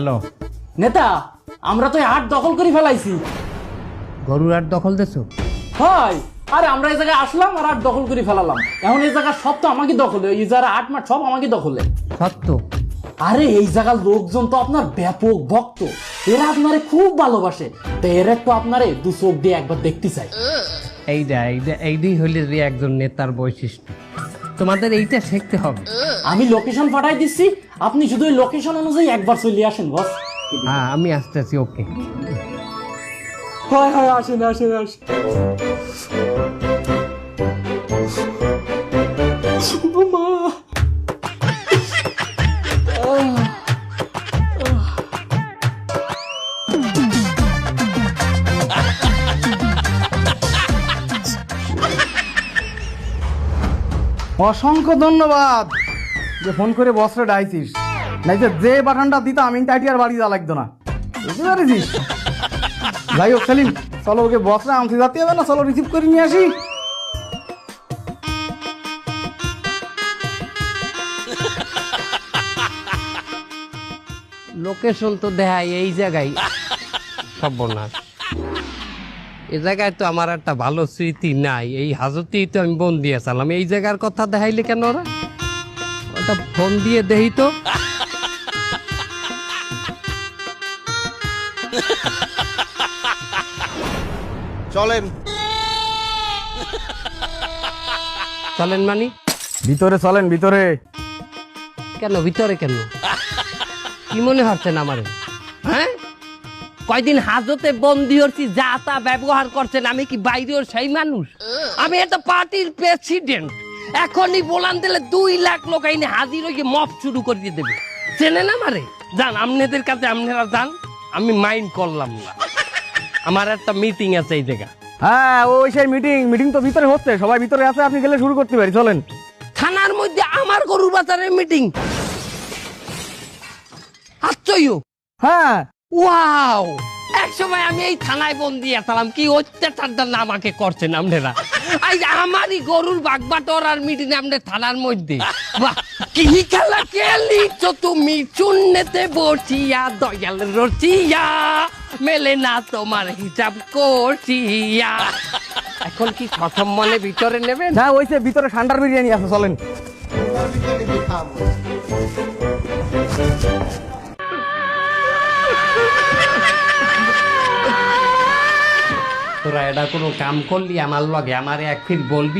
Hello, নেতা আমরা তো হাট দখল করে ফেলাইছি। গরুর হাট দখল দেছো? হয় আরে আমরা এই জায়গায় আসলাম আর হাট দখল করে ফেলালাম। এখন এই জায়গা সব তো আমাকে দখলে, এই যারা হাট মাঠ সব আমাকে দখলে। সত্য? আরে এই জায়গার লোকজন তো আপনার ব্যাপক ভক্ত, এরা আপনারে খুব ভালোবাসে। তো এর একটু আপনারে দু চোখ দিয়ে একবার দেখতে চাই। এইটাই হইলে যে একজন নেতার বৈশিষ্ট্য। তোমাদের এইটা শিখতে হবে। আমি লোকেশন পাঠাই দিচ্ছি, আপনি শুধু ওই লোকেশন অনুযায়ী একবার চলে আসেন বস। হ্যাঁ, আমি আসতেছি। ওকে। হয় হয়, আসেন আসেন আসেন। মা অসংখ্য ধন্যবাদ যে ফোন করে বসরে ডাইছিস, নাইতে যে বাটনটা দিতাম আমি তাইটি আর বাড়ি যাওয়া লাগতো না, বুঝতে পারিস? যাই হোক সেলিম, চলো ওকে বসরে আনতে যেতে হবে না, চলো রিসিভ করে নিয়ে আসি। লোকেশন তো দেখায় এই জায়গায়। সর্বনাশ, এই জায়গায় তো আমার একটা ভালো স্মৃতি নাই। এই হাজতেই তো আমি বন দিয়েছিলাম। এই জায়গার কথা দেখাইলে কেন ওরা? ওটা ফোন দিয়ে দেই তো। চলেন। চলেন মানি? ভিতরে চলেন, ভিতরে। কেন ভিতরে কেন? কি মনে হচ্ছেন আমারে? হ্যাঁ, কয়দিন হাজতে বন্দি হচ্ছি, যা তা ব্যবহার করছেন। আমি কি বাইরেও সেই মানুষ? আমি একটা পার্টির প্রেসিডেন্ট। এখনই বলান দিলে 2 লাখ লোক আইনে হাজির হয়ে মপ শুরু করে দিয়ে দেবে। চেনেন আমারে? যান আপনাদের কাছে, আপনারা যান, আমি মাইন্ড করলাম না। আমার একটা মিটিং আছে এই জায়গা। হ্যাঁ, ওই সেই মিটিং তো ভিতরে হচ্ছে, সবাই ভিতরে আছে, আপনি গেলে শুরু করতে পারি, চলেন। থানার মধ্যে আমার গরু বাজারের মিটিং? আশ্চর্য। হ্যাঁ, ওয়াও, এক সময় আমি এই থানায় বন্দি আসলাম। কি অত্যাচারটা না আমাকে করছেন আপনারা? আজ আমারই গরুর বাগবাটোর আর মিটিং আপনাদের থানার মধ্যে। বাহ, কি খেলা খেলিছো তুমি শূন্যতে বসিয়া, দয়াল রসিয়া, মেলে না তোমার হিসাব করছিয়া। এখন কি সসম্মানে ভিতরে নেবেন? হ্যাঁ, ওই যে ভিতরে ঠান্ডার বিরিয়ানি আছে, চলেন। তোরা এটা কোনো কাম করলি আমার লগে? আমারে এক ফির বলবি?